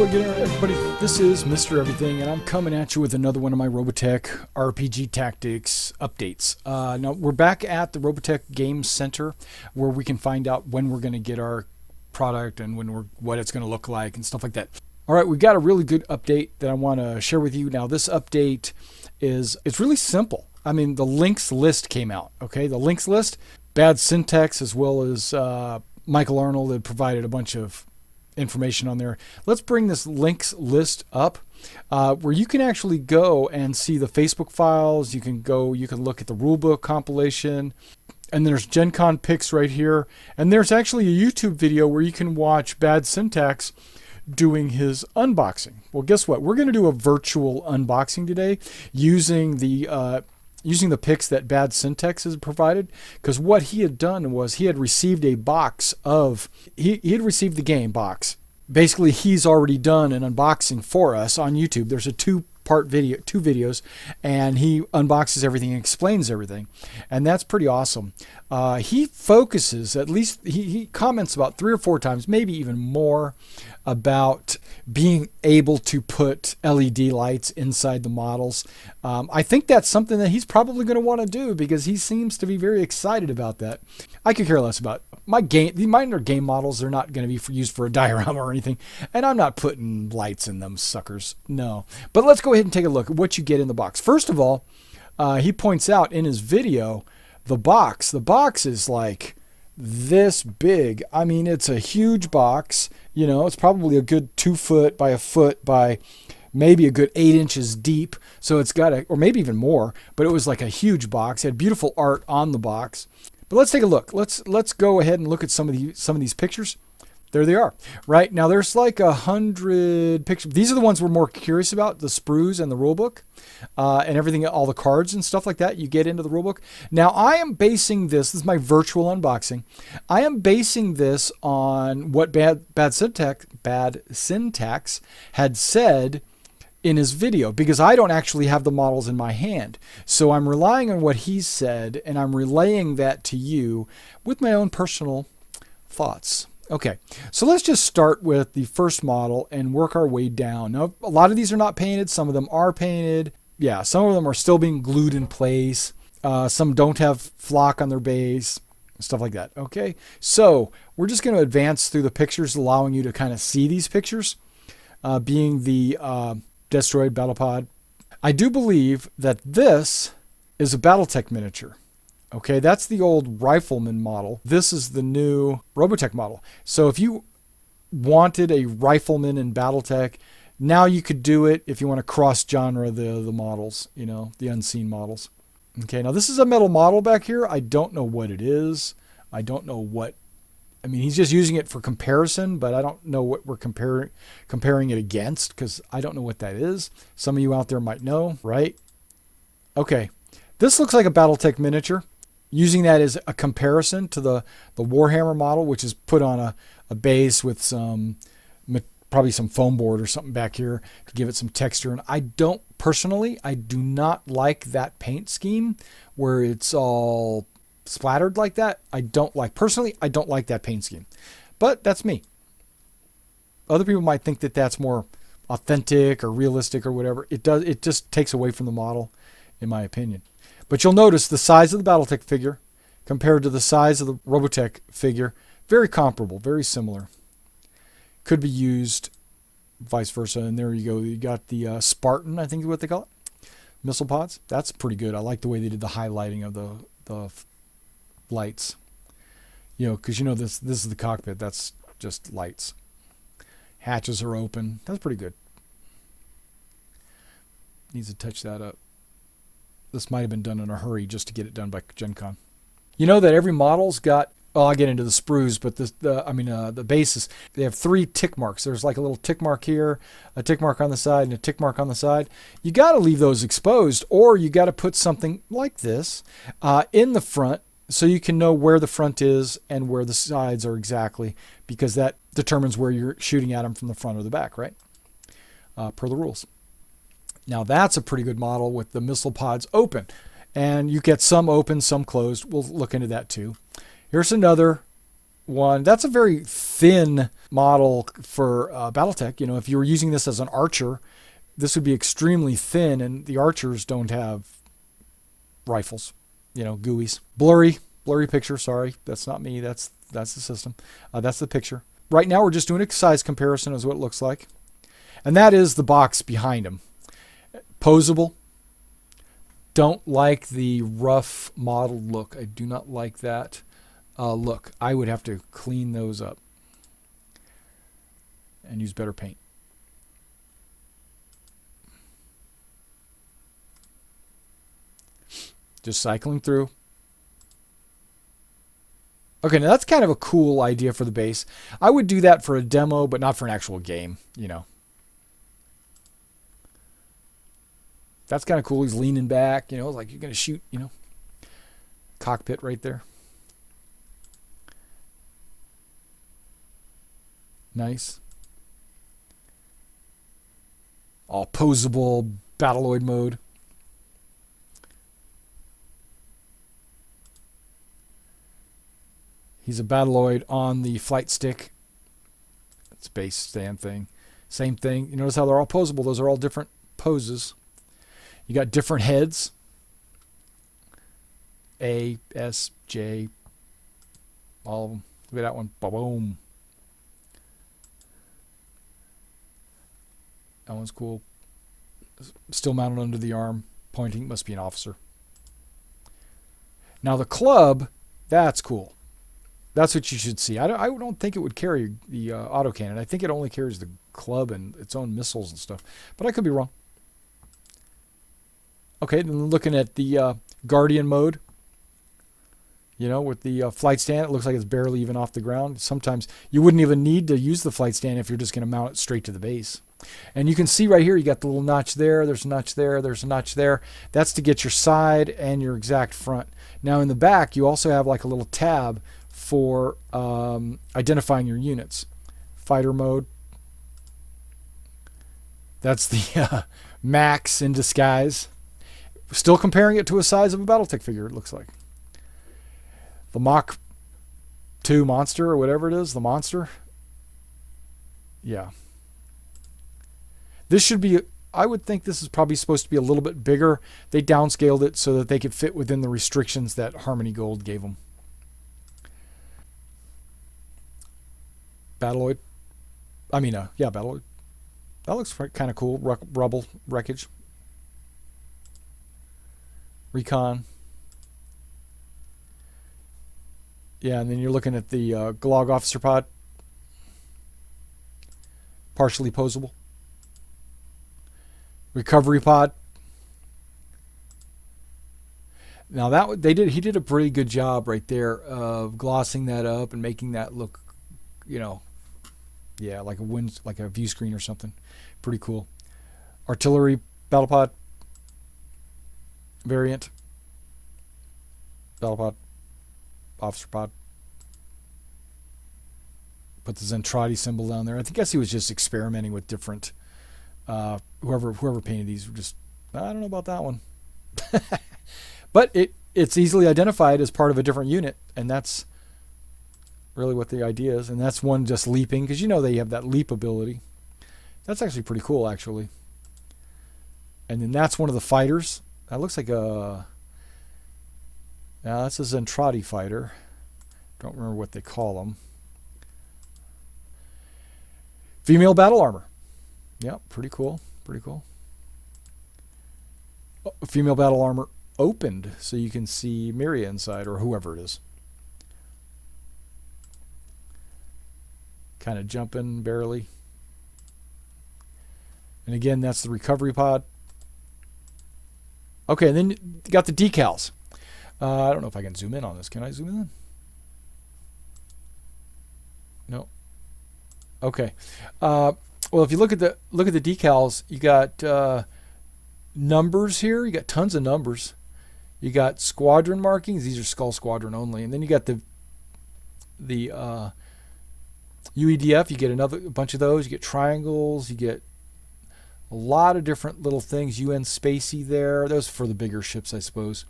again, everybody. This is Mr. Everything, and I'm coming at you with another one of my Robotech RPG Tactics updates. Now, we're back at the Robotech Game Center, where we can find out when we're going to get our product and what it's going to look like and stuff like that. All right, we've got a really good update that I want to share with you. Now, this update it's really simple. I mean, the links list came out, okay? The links list, Bad Syntax, as well as Michael Arnold had provided a bunch of information on there. Let's bring this links list up where you can actually go and see the Facebook files. You can look at the rulebook compilation, and there's Gen Con pics right here. And there's actually a YouTube video where you can watch Bad Syntax doing his unboxing. Well, guess what? We're going to do a virtual unboxing today using the pics that Bad Syntax has provided, because what he had done was he had received a box of, he had received the game box. Basically, he's already done an unboxing for us on YouTube. There's a two videos, and he unboxes everything and explains everything. And that's pretty awesome. He focuses, at least he comments about 3 or 4 times, maybe even more, about being able to put LED lights inside the models. I think that's something that he's probably going to want to do, because he seems to be very excited about that. I could care less about mine are game models. They're not going to be used for a diorama or anything, and I'm not putting lights in them suckers. No. But let's go ahead and take a look at what you get in the box. First of all, he points out in his video the box. The box is like this big. I mean, it's a huge box. You know, it's probably a good 2 foot by a foot by maybe a good 8 inches deep. So it's got or maybe even more, but it was like a huge box. It had beautiful art on the box. But let's take a look. Let's go ahead and look at some of these pictures. There they are. Right now, there's like 100 pictures. These are the ones we're more curious about: the sprues and the rulebook, and everything, all the cards and stuff like that. You get into the rulebook. Now, I am basing this. This is my virtual unboxing. I am basing this on what Bad Syntax had said in his video, because I don't actually have the models in my hand. So I'm relying on what he said, and I'm relaying that to you with my own personal thoughts. Okay, so let's just start with the first model and work our way down. Now, a lot of these are not painted. Some of them are painted. Yeah, some of them are still being glued in place. Some don't have flock on their base, stuff like that. Okay, so we're just going to advance through the pictures, allowing you to kind of see these pictures, being the Destroyed Battle Pod. I do believe that this is a Battletech miniature. Okay, that's the old Rifleman model. This is the new Robotech model. So if you wanted a Rifleman in Battletech, now you could do it if you want to cross-genre the models, you know, the unseen models. Okay, now this is a metal model back here. I don't know what it is. I don't know what... I mean, he's just using it for comparison, but I don't know what we're comparing it against, because I don't know what that is. Some of you out there might know, right? Okay, this looks like a Battletech miniature. Using that as a comparison to the Warhammer model, which is put on a base with probably some foam board or something back here to give it some texture. And I do not like that paint scheme where it's all splattered like that. Personally, I don't like that paint scheme, but that's me. Other people might think that that's more authentic or realistic or whatever. It just takes away from the model, in my opinion. But you'll notice the size of the Battletech figure compared to the size of the Robotech figure, very comparable, very similar. Could be used vice versa. And there you go. You got the Spartan, I think is what they call it. Missile pods. That's pretty good. I like the way they did the highlighting of the lights. You know, because you know this is the cockpit. That's just lights. Hatches are open. That's pretty good. Needs to touch that up. This might have been done in a hurry just to get it done by Gen Con. You know that every model's got, well, I'll get into the sprues, but the bases, they have 3 tick marks. There's like a little tick mark here, a tick mark on the side, and a tick mark on the side. You got to leave those exposed, or you got to put something like this in the front so you can know where the front is and where the sides are exactly, because that determines where you're shooting at them from the front or the back, right? Per the rules. Now that's a pretty good model with the missile pods open. And you get some open, some closed. We'll look into that too. Here's another one. That's a very thin model for BattleTech. You know, if you were using this as an archer, this would be extremely thin, and the archers don't have rifles. You know, GUIs. Blurry picture. Sorry, that's not me. That's the system. That's the picture. Right now, we're just doing a size comparison as what it looks like, and that is the box behind him. Posable. Don't like the rough model look. I do not like that look. I would have to clean those up and use better paint. Just cycling through. Okay, now that's kind of a cool idea for the base. I would do that for a demo, but not for an actual game, you know. That's kind of cool. He's leaning back, you know, like you're going to shoot, you know. Cockpit right there. Nice. All posable, Battleoid mode. He's a Battleoid on the flight stick. It's base stand thing. Same thing. You notice how they're all posable. Those are all different poses. You got different heads. A, S, J. All of them. Look at that one. Boom. That one's cool. Still mounted under the arm. Pointing. Must be an officer. Now the club, that's cool. That's what you should see. I don't think it would carry the autocannon. I think it only carries the club and its own missiles and stuff. But I could be wrong. Okay, then looking at the Guardian mode. You know, with the flight stand, it looks like it's barely even off the ground. Sometimes you wouldn't even need to use the flight stand if you're just going to mount it straight to the base. And you can see right here, you got the little notch there. There's a notch there. There's a notch there. That's to get your side and your exact front. Now in the back, you also have like a little tab for identifying your units. Fighter mode. That's the Max in disguise. Still comparing it to a size of a Battletech figure, it looks like. The Mach 2 monster, or whatever it is, the monster. Yeah. This should be, I would think this is probably supposed to be a little bit bigger. They downscaled it so that they could fit within the restrictions that Harmony Gold gave them. Battleoid. Yeah, Battleoid. That looks kind of cool. Rubble, wreckage. Recon. Yeah, and then you're looking at the Gulag Officer Pod. Partially posable. Recovery Pod. Now that he did a pretty good job right there of glossing that up and making that look, you know, yeah, like a view screen or something. Pretty cool. Artillery Battle Pod variant. Battle Pod. Officer Pod. Put the Zentradi symbol down there. I guess he was just experimenting with different. Whoever painted these were just, I don't know about that one. But it's easily identified as part of a different unit, and that's really what the idea is. And that's one just leaping, because you know they have that leap ability. That's actually pretty cool, actually. And then that's one of the fighters. That looks like a... Now that's a Zentradi fighter. Don't remember what they call them. Female battle armor. Yeah, pretty cool. Pretty cool. Female battle armor opened so you can see Miria inside, or whoever it is. Kind of jumping barely. And again, that's the recovery pod. Okay, and then you got the decals. I don't know if I can zoom in on this. Can I zoom in? No. Okay. Well, if you look at the decals, you got numbers here. You got tons of numbers. You got squadron markings. These are Skull Squadron only. And then you got the UEDF. You get a bunch of those. You get triangles. You get a lot of different little things. UN Spacey there. Those for the bigger ships, I suppose.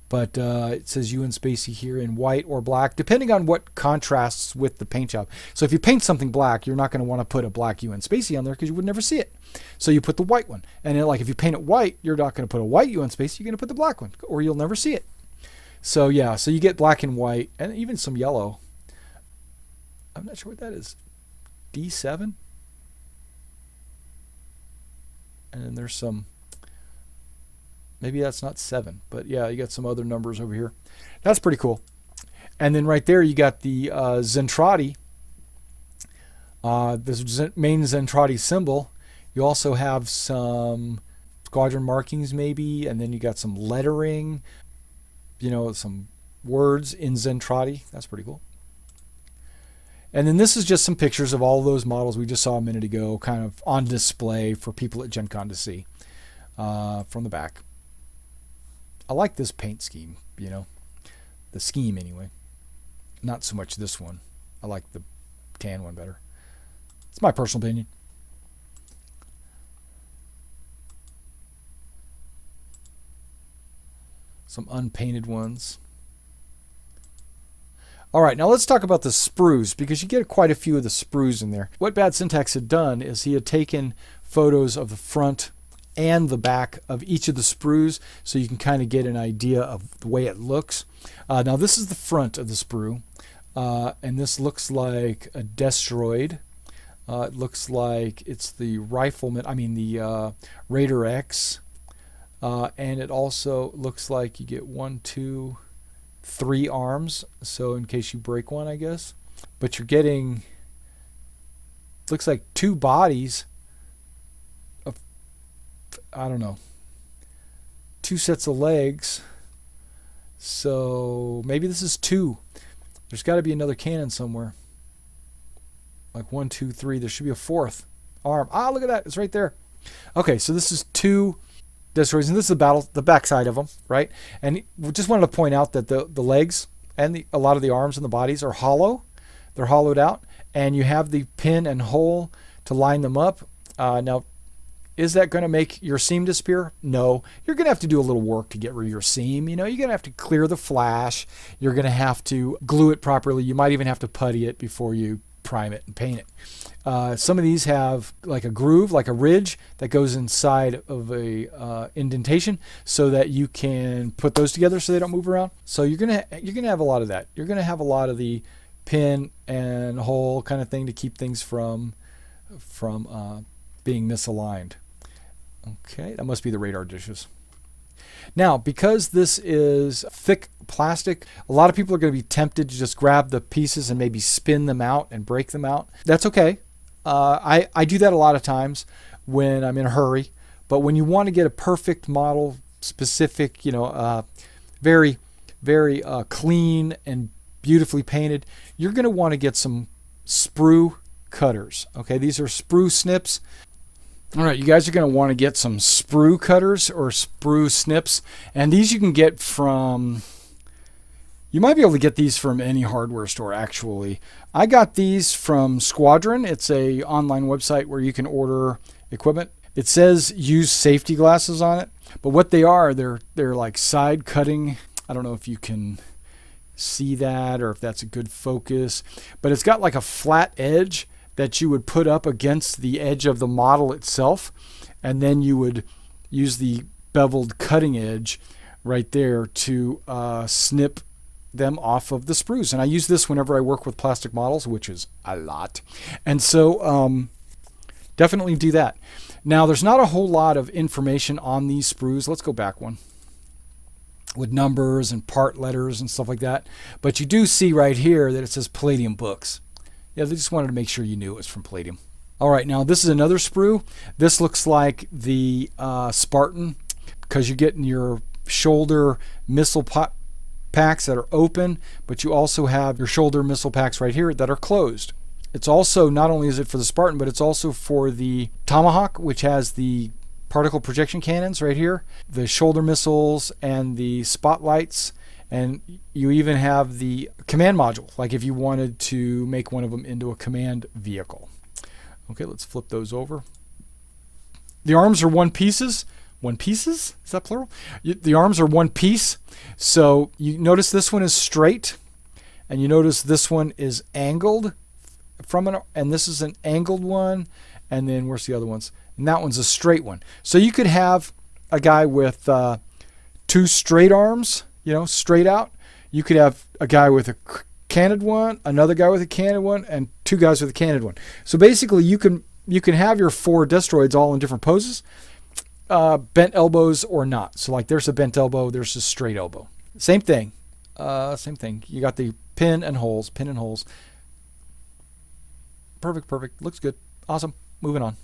But it says UN Spacey here in white or black, depending on what contrasts with the paint job. So if you paint something black, you're not going to want to put a black UN Spacey on there because you would never see it. So you put the white one. And then, like, if you paint it white, you're not going to put a white UN Spacey. You're going to put the black one, or you'll never see it. So yeah, so you get black and white, and even some yellow. I'm not sure what that is. D7? And then there's some... Maybe that's not 7, but yeah, you got some other numbers over here. That's pretty cool. And then right there, you got the Zentradi, the main Zentradi symbol. You also have some squadron markings maybe, and then you got some lettering, you know, some words in Zentradi. That's pretty cool. And then this is just some pictures of all of those models we just saw a minute ago, kind of on display for people at Gen Con to see from the back. I like this paint scheme, you know, the scheme anyway. Not so much this one. I like the tan one better. It's my personal opinion. Some unpainted ones. All right, now let's talk about the sprues, because you get quite a few of the sprues in there. What Bad Syntax had done is he had taken photos of the front and the back of each of the sprues, so you can kind of get an idea of the way it looks. Now this is the front of the sprue, and this looks like a Destroid. It looks like it's the rifleman, I mean the Raider X, and it also looks like you get 1, 2, 3 arms, so in case you break one, I guess. But you're getting, looks like 2 bodies. I don't know, 2 sets of legs, so maybe this is 2. There's got to be another cannon somewhere, like 1, 2, 3. There should be a 4th arm. Ah, look at that, it's right there. Okay, so this is 2 destroyers, and this is the backside of them, right? And we just wanted to point out that the legs and a lot of the arms and the bodies are hollow. They're hollowed out, and you have the pin and hole to line them up. Now, is that going to make your seam disappear? No. You're going to have to do a little work to get rid of your seam. You know, you're going to have to clear the flash. You're going to have to glue it properly. You might even have to putty it before you prime it and paint it. Some of these have like a groove, like a ridge that goes inside of a indentation, so that you can put those together so they don't move around. So you're gonna have a lot of that. You're gonna have a lot of the pin and hole kind of thing to keep things from being misaligned. Okay, that must be the radar dishes. Now, because this is thick plastic, a lot of people are going to be tempted to just grab the pieces and maybe spin them out and break them out. That's okay. I do that a lot of times when I'm in a hurry. But when you want to get a perfect model, specific, you know, very, very clean and beautifully painted, you're going to want to get some sprue cutters. Okay, these are sprue snips. All right, you guys are going to want to get some sprue cutters or sprue snips, and these you can get from, you might be able to get these from any hardware store actually. I got these from Squadron. It's a online website where you can order equipment. It says use safety glasses on it, but what they are, they're like side cutting. I don't know if you can see that or if that's a good focus, but it's got like a flat edge that you would put up against the edge of the model itself, and then you would use the beveled cutting edge right there to snip them off of the sprues. And I use this whenever I work with plastic models, which is a lot. And so definitely do that. Now, there's not a whole lot of information on these sprues. Let's go back one, with numbers and part letters and stuff like that. But you do see right here that it says Palladium Books. Yeah, they just wanted to make sure you knew it was from Palladium. All right, now this is another sprue. This looks like the Spartan, because you're getting your shoulder missile packs that are open, but you also have your shoulder missile packs right here that are closed. It's also, not only is it for the Spartan, but it's also for the Tomahawk, which has the particle projection cannons right here, the shoulder missiles and the spotlights. And you even have the command module, like if you wanted to make one of them into a command vehicle. Okay, let's flip those over. The arms are one pieces, one pieces. Is that plural? The arms are one piece. So you notice this one is straight, and you notice this one is angled and this is an angled one, and then where's the other ones? And that one's a straight one. So you could have a guy with two straight arms, straight out. You could have a guy with a canted one, another guy with a canted one, and two guys with a canted one. So basically, you can have your 4 Destroids all in different poses, bent elbows or not. So like there's a bent elbow, there's a straight elbow. Same thing. You got the pin and holes. Perfect. Looks good. Awesome. Moving on.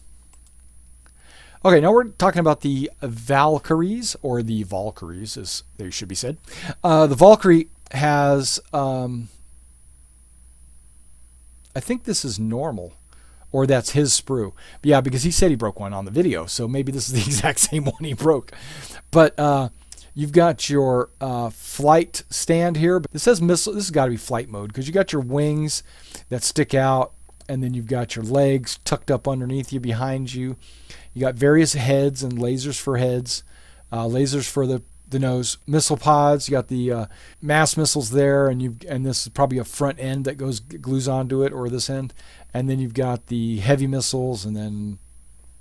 Okay, now we're talking about the Valkyries, or the Valkyries, as they should be said. The Valkyrie has, I think this is normal, or that's his sprue. But yeah, because he said he broke one on the video, so maybe this is the exact same one he broke. But you've got your flight stand here. But it says missile. This has got to be flight mode, because you got your wings that stick out, and then you've got your legs tucked up underneath you, behind you. You got various heads and lasers for heads, lasers for the nose, missile pods. You got the mass missiles there, and this is probably a front end that glues onto it, or this end. And then you've got the heavy missiles, and then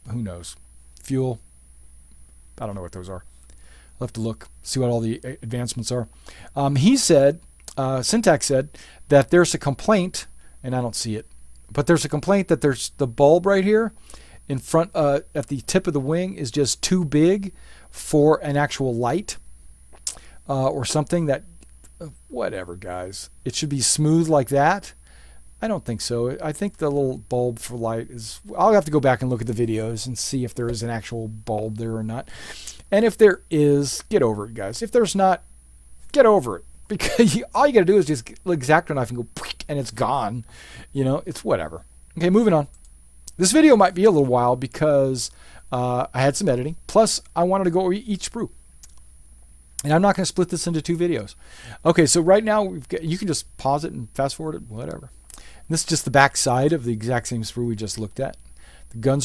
who knows, fuel. I don't know what those are. I'll have to look, see what all the advancements are. He said, Syntax said, that there's a complaint, and I don't see it, but there's a complaint that there's the bulb right here in front at the tip of the wing is just too big for an actual light or something. That whatever, guys, it should be smooth like that. I don't think so. I think the little bulb for light is, I'll have to go back and look at the videos and see if there is an actual bulb there or not. And if there is, get over it, guys. If there's not, get over it, because all you got to do is just X-Acto knife and go and it's gone. It's whatever. Okay, moving on. This video might be a little while because I had some editing. Plus, I wanted to go over each sprue. And I'm not going to split this into 2 videos. Okay, so right now, you can just pause it and fast forward it, whatever. And this is just the back side of the exact same sprue we just looked at. The gun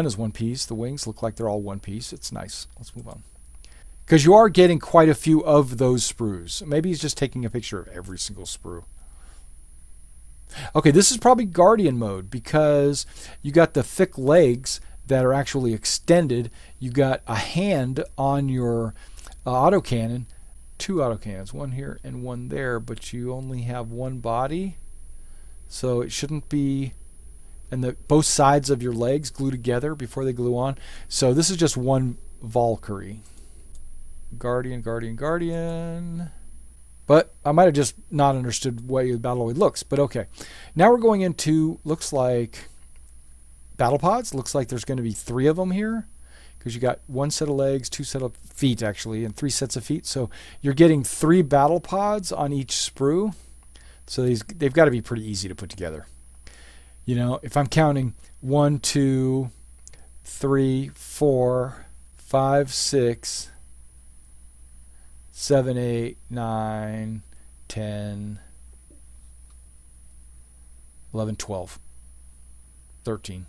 is one piece. The wings look like they're all one piece. It's nice. Let's move on. Because you are getting quite a few of those sprues. Maybe he's just taking a picture of every single sprue. Okay, this is probably Guardian mode, because you got the thick legs that are actually extended. You got a hand on your autocannon, 2 autocannons, one here and one there, but you only have one body, so it shouldn't be. And both sides of your legs glue together before they glue on. So this is just one Valkyrie. Guardian. But I might have just not understood the way the Battleoid looks, but okay. Now we're going into, looks like, battle pods. Looks like there's going to be 3 of them here, because you got 1 set of legs, 2 set of feet, actually, and 3 sets of feet. So you're getting 3 battle pods on each sprue. So they've got to be pretty easy to put together. If I'm counting 1, 2, 3, 4, 5, 6, 7, 8, 9, 10, 11, 12, 13.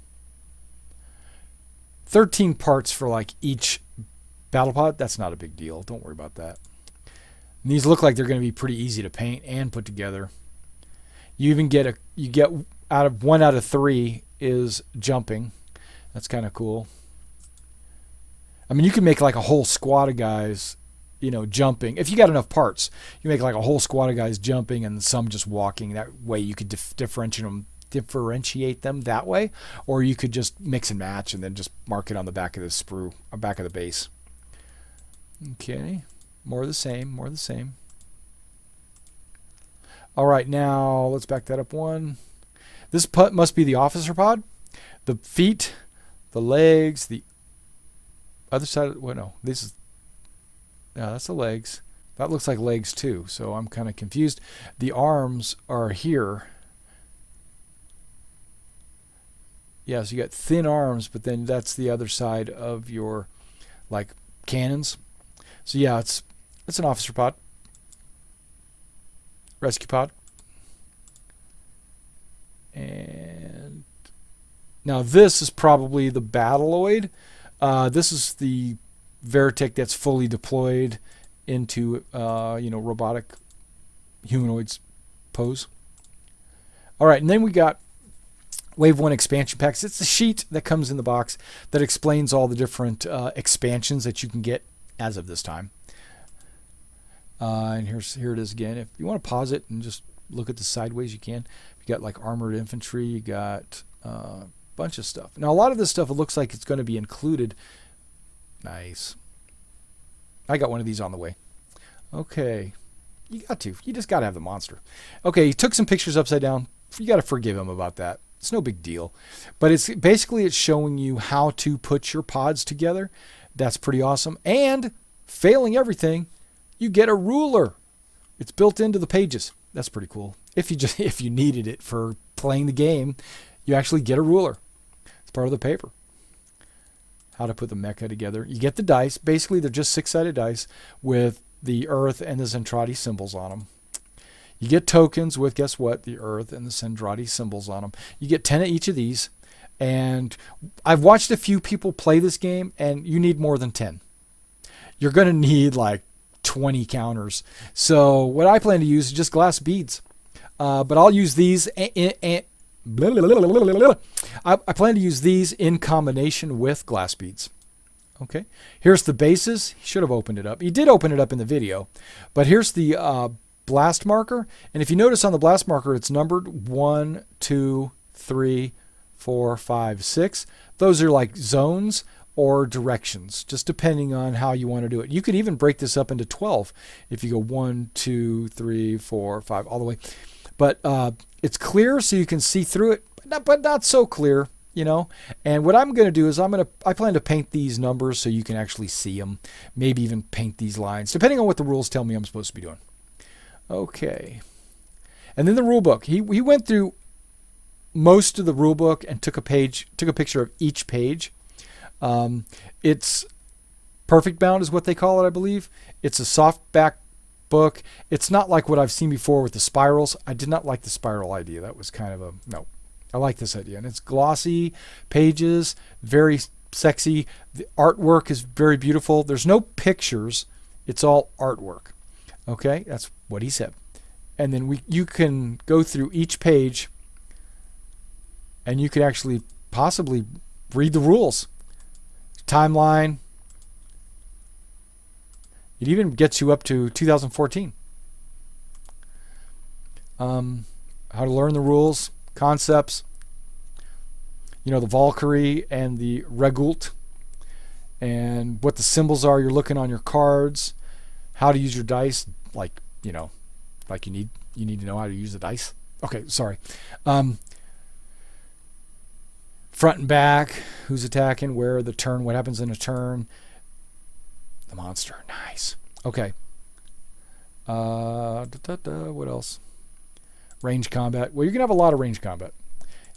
13 parts for like each battle pod. That's not a big deal. Don't worry about that. And these look like they're going to be pretty easy to paint and put together. You even get one out of 3 is jumping. That's kind of cool. I mean, you can make like a whole squad of guys, jumping. If you got enough parts, you make like a whole squad of guys jumping and some just walking. That way you could differentiate them that way, or you could just mix and match and then just mark it on the back of the sprue, or back of the base. Okay, more of the same. All right, now let's back that up one. This must be the officer pod. The feet, the legs, the other side. This is. Yeah, that's the legs. That looks like legs too, so I'm kind of confused. The arms are here. Yeah, so you got thin arms, but then that's the other side of your like cannons. So yeah, it's an officer pod. Rescue pod. And now this is probably the Battleoid. This is the Veritech that's fully deployed into robotic humanoids pose. All right, and then we got Wave 1 expansion packs. It's a sheet that comes in the box that explains all the different expansions that you can get as of this time. And here it is again. If you want to pause it and just look at the sideways, you can. You got like armored infantry. You got a bunch of stuff. Now, a lot of this stuff, it looks like it's going to be included. Nice. I got one of these on the way. Okay. You just got to have the monster. Okay, he took some pictures upside down. You got to forgive him about that. It's no big deal. But it's showing you how to put your pods together. That's pretty awesome. And failing everything, you get a ruler. It's built into the pages. That's pretty cool. If you needed it for playing the game, you actually get a ruler. It's part of the paper. How to put the mecha together. You get the dice. Basically, they're just 6-sided dice with the Earth and the Zentradi symbols on them. You get tokens with, guess what? The Earth and the Zentradi symbols on them. You get 10 of each of these. And I've watched a few people play this game, and you need more than 10. You're going to need like 20 counters. So what I plan to use is just glass beads. But I'll use these I plan to use these in combination with glass beads. Okay. Here's the bases. He should have opened it up. He did open it up in the video. But here's the blast marker. And if you notice on the blast marker, it's numbered 1, 2, 3, 4, 5, 6. Those are like zones or directions, just depending on how you want to do it. You could even break this up into 12 if you go 1, 2, 3, 4, 5, all the way. But it's clear so you can see through it, but not so clear, you know. And what I'm going to do is I plan to paint these numbers so you can actually see them. Maybe even paint these lines, depending on what the rules tell me I'm supposed to be doing. Okay. And then the rule book. He went through most of the rule book and took a picture of each page. It's perfect bound is what they call it, I believe. It's a softback book. It's not like what I've seen before with the spirals. I did not like the spiral idea. That was kind of no. I like this idea. And it's glossy pages, very sexy. The artwork is very beautiful. There's no pictures. It's all artwork. Okay? That's what he said. And then you can go through each page and you could actually possibly read the rules. Timeline. It even gets you up to 2014. How to learn the rules, concepts. You know, the Valkyrie and the Regult. And what the symbols are you're looking on your cards. How to use your dice. Like, you know, like you need to know how to use the dice. Okay, sorry. Front and back, who's attacking, where, the turn, what happens in a turn. The monster, nice. Okay. What else? Range combat. Well, you're gonna have a lot of range combat.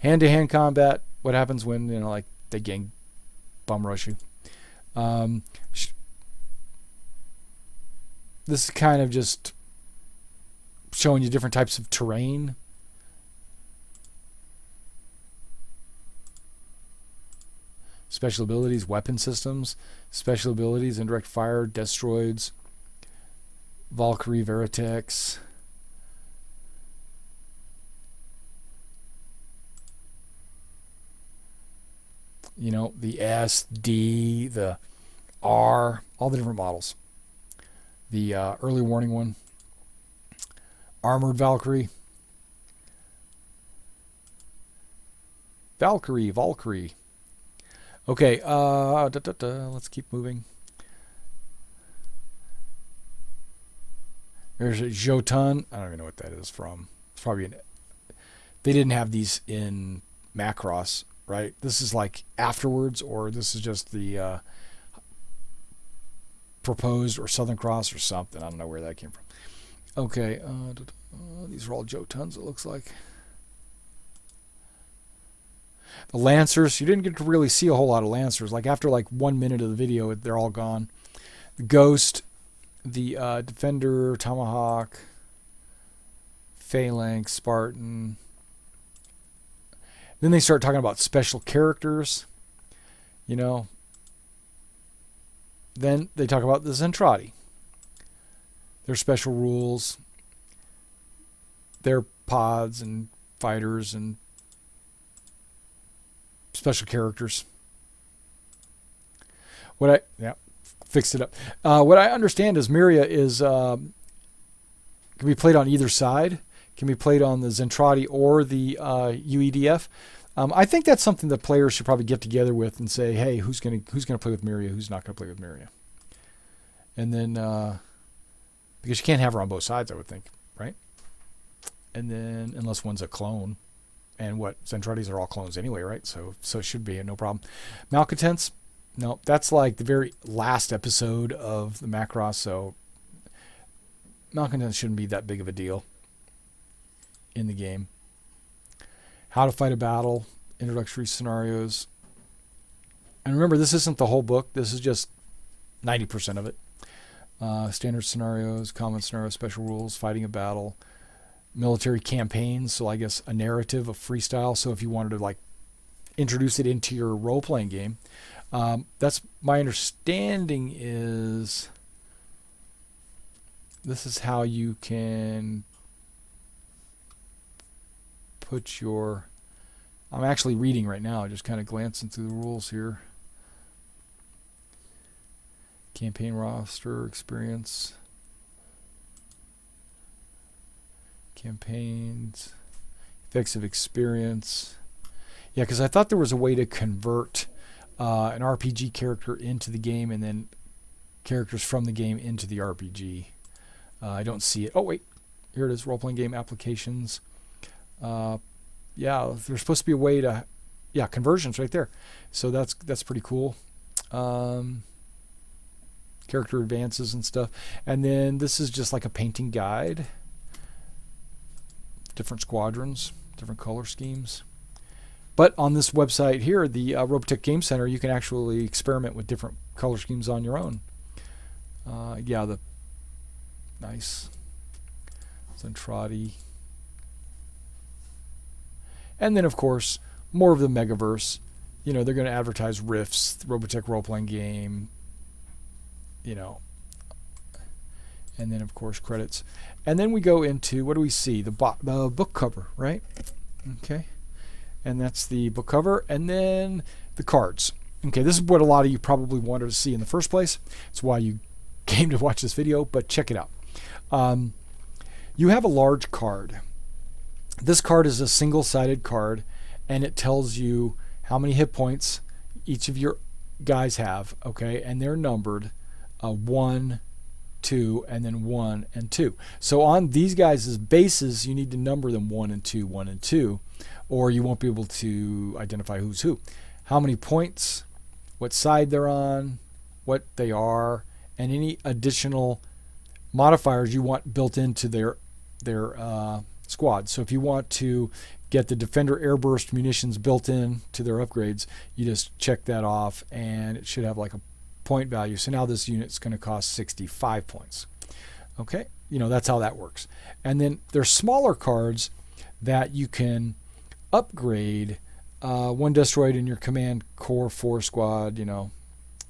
Hand-to-hand combat. What happens when like they gang bum rush you? This is kind of just showing you different types of terrain. Special abilities, weapon systems, special abilities, indirect fire, destroids, Valkyrie, Veritech. You know, the S, D, the R, all the different models. The early warning one. Armored Valkyrie. Valkyrie. Okay, let's keep moving. There's a Jotun. I don't even know what that is from. It's probably they didn't have these in Macross, right? This is like afterwards, or this is just the proposed or Southern Cross or something. I don't know where that came from. Okay, these are all Jotuns, it looks like. The Lancers, you didn't get to really see a whole lot of Lancers. Like after like 1 minute of the video, they're all gone. The Ghost, the Defender, Tomahawk, Phalanx, Spartan. Then they start talking about special characters. You know, Then they talk about the Zentradi, their special rules, their pods and fighters and special characters. Fixed it up. What I understand is Myria is can be played on either side. Can be played on the Zentradi or the UEDF. I think that's something that players should probably get together with and say, hey, who's gonna play with Myria, who's not gonna play with Myria, and then because you can't have her on both sides, I would think, right? And then unless one's a clone, and Zentradis are all clones anyway, right? So it should be no problem. Malcontents, no, that's like the very last episode of the Macross, so Malcontents shouldn't be that big of a deal in the game. How to fight a battle, introductory scenarios. And remember, this isn't the whole book. This is just 90% of it. Standard scenarios, common scenarios, special rules, fighting a battle, military campaigns. So I guess a narrative, a freestyle. So if you wanted to like introduce it into your role-playing game, that's my understanding is this is how you can put your... I'm actually reading right now, just kind of glancing through the rules here. Campaign roster, experience, campaigns, effects of experience. Yeah, because I thought there was a way to convert an RPG character into the game and then characters from the game into the RPG. I don't see it. Oh, wait. Here it is, role-playing game applications. Yeah, there's supposed to be a way to... Yeah, conversions right there. So that's pretty cool. Character advances and stuff. And then this is just like a painting guide. Different squadrons, different color schemes. But on this website here, the Robotech Game Center, you can actually experiment with different color schemes on your own. Yeah, the nice Zentradi. And then, of course, more of the Megaverse. You know, they're going to advertise Rifts, the Robotech role-playing game, you know. And then, of course, credits. And then we go into, what do we see? The book cover, right? Okay. And that's the book cover. And then the cards. Okay, this is what a lot of you probably wanted to see in the first place. It's why you came to watch this video, but check it out. You have a large card. This card is a single-sided card, and it tells you how many hit points each of your guys have, okay? And they're numbered 1, 2, and then 1 and 2. So on these guys' bases, you need to number them 1 and 2, 1 and 2, or you won't be able to identify who's who. How many points, what side they're on, what they are, and any additional modifiers you want built into their squad. So if you want to get the Defender Airburst munitions built in to their upgrades, you just check that off and it should have like a point value. So now this unit's going to cost 65 points. Okay, you know, that's how that works. And then there's smaller cards that you can upgrade. One destroyed in your command core 4 squad, you know.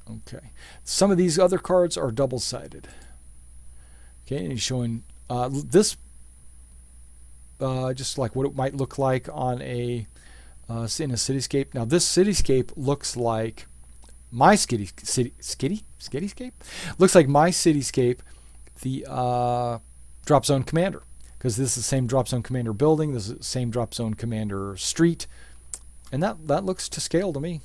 Okay. Some of these other cards are double-sided. Okay, and he's showing this just like what it might look like on a in a cityscape. Now this cityscape looks like my cityscape looks like my cityscape, the Drop Zone Commander, because this is the same Drop Zone Commander building, this is the same Drop Zone Commander street, and that looks to scale to me.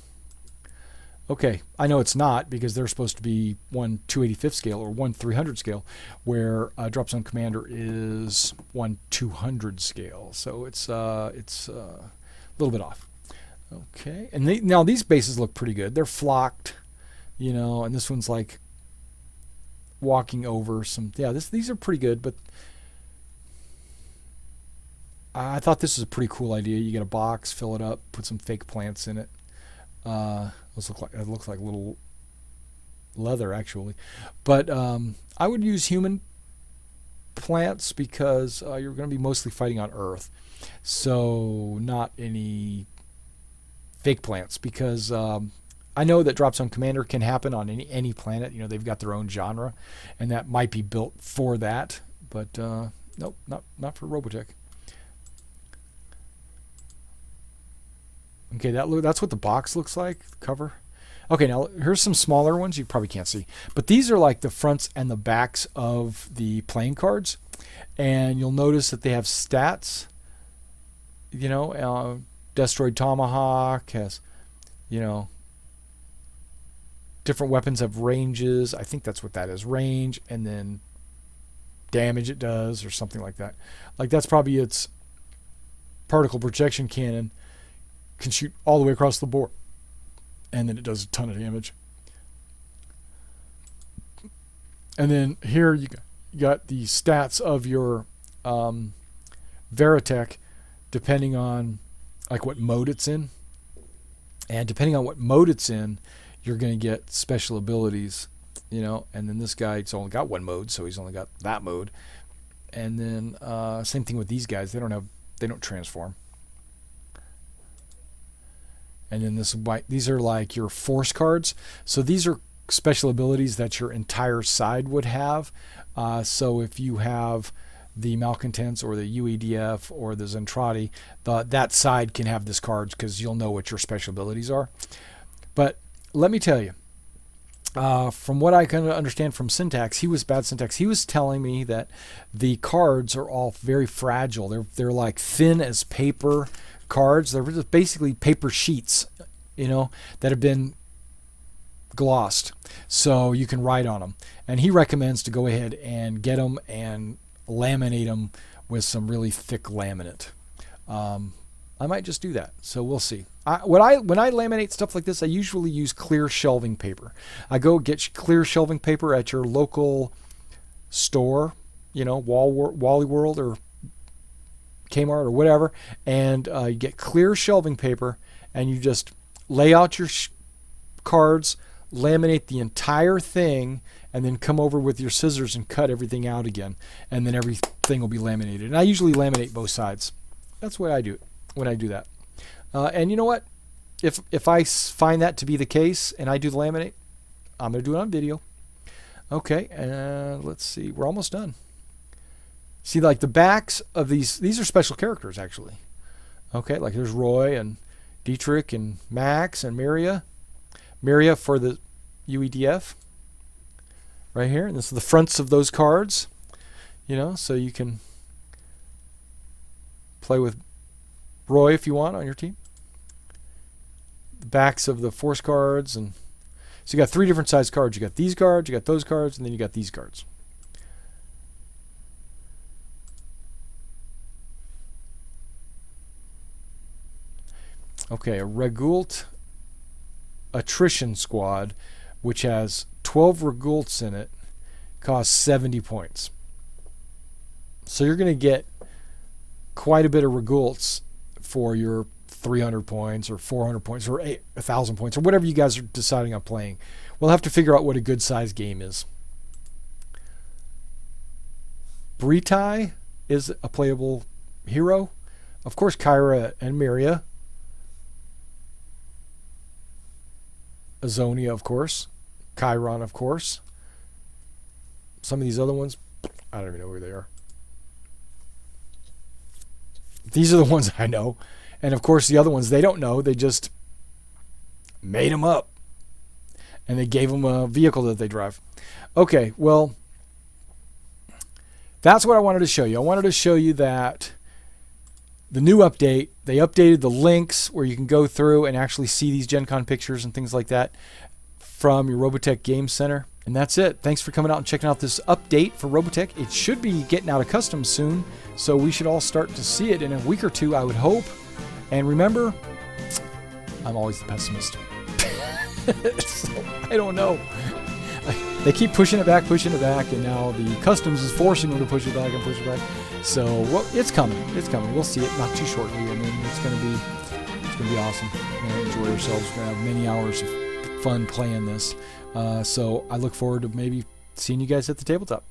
Okay, I know it's not, because they're supposed to be 1 285th scale or 1 300 scale, where Drop Zone Commander is 1 200 scale. So it's a little bit off. Okay, and now these bases look pretty good. They're flocked, you know, and this one's like walking over some. Yeah, these are pretty good, but I thought this was a pretty cool idea. You get a box, fill it up, put some fake plants in it. It looks like little leather actually, but I would use human plants because you're going to be mostly fighting on Earth, so not any fake plants, because I know that Drop Zone Commander can happen on any planet. You know, they've got their own genre, and that might be built for that. But nope, not for Robotech. Okay, that's what the box looks like, the cover. Okay, now here's some smaller ones you probably can't see. But these are like the fronts and the backs of the playing cards. And you'll notice that they have stats. You know, Destroyed Tomahawk has, you know, different weapons have ranges. I think that's what that is, range, and then damage it does or something like that. Like that's probably its particle projection cannon. Can shoot all the way across the board, and then it does a ton of damage. And then here you got the stats of your Veritech, depending on like what mode it's in, and depending on what mode it's in, you're going to get special abilities, you know. And then this guy's only got one mode, so he's only got that mode. And then same thing with these guys; they don't transform. And then these are like your force cards. So these are special abilities that your entire side would have. So if you have the Malcontents or the UEDF or the Zentradi, that side can have this card because you'll know what your special abilities are. But let me tell you, from what I can understand from Syntax, he was telling me that the cards are all very fragile. They're like thin as paper cards. They're just basically paper sheets, you know, that have been glossed, so you can write on them. And he recommends to go ahead and get them and laminate them with some really thick laminate. I might just do that, so we'll see. When I laminate stuff like this, I usually use clear shelving paper. I go get clear shelving paper at your local store, you know, Wally World or Kmart or whatever, and you get clear shelving paper, and you just lay out your cards, laminate the entire thing, and then come over with your scissors and cut everything out again, and then everything will be laminated. And I usually laminate both sides. That's the way I do it when I do that. And you know what? If I find that to be the case and I do the laminate, I'm going to do it on video. Okay, let's see. We're almost done. See, like the backs of these are special characters, actually. Okay, like there's Roy and Dietrich and Max and Miria. Miria for the UEDF. Right here. And this is the fronts of those cards. You know, so you can play with Roy if you want on your team. The backs of the force cards. And so you got 3 different size cards. You got these cards, you got those cards, and then you got these cards. Okay, a Regult Attrition Squad, which has 12 Regults in it, costs 70 points. So you're going to get quite a bit of Regults for your 300 points or 400 points or 1,000 points or whatever you guys are deciding on playing. We'll have to figure out what a good size game is. Britai is a playable hero. Of course, Kyra and Miria. Azonia, of course. Chiron, of course. Some of these other ones, I don't even know where they are. These are the ones I know. And of course, the other ones they don't know. They just made them up. And they gave them a vehicle that they drive. Okay, well, that's what I wanted to show you. I wanted to show you that the new update, they updated the links where you can go through and actually see these Gen Con pictures and things like that from your Robotech Game Center. And that's it. Thanks for coming out and checking out this update for Robotech. It should be getting out of customs soon, so we should all start to see it in a week or two, I would hope. And remember, I'm always the pessimist. So, I don't know. They keep pushing it back, and now the customs is forcing them to push it back and push it back. So, well, it's coming. It's coming. We'll see it not too shortly, and then it's going to be awesome. We're going to enjoy ourselves. We're going to have many hours of fun playing this. So I look forward to maybe seeing you guys at the tabletop.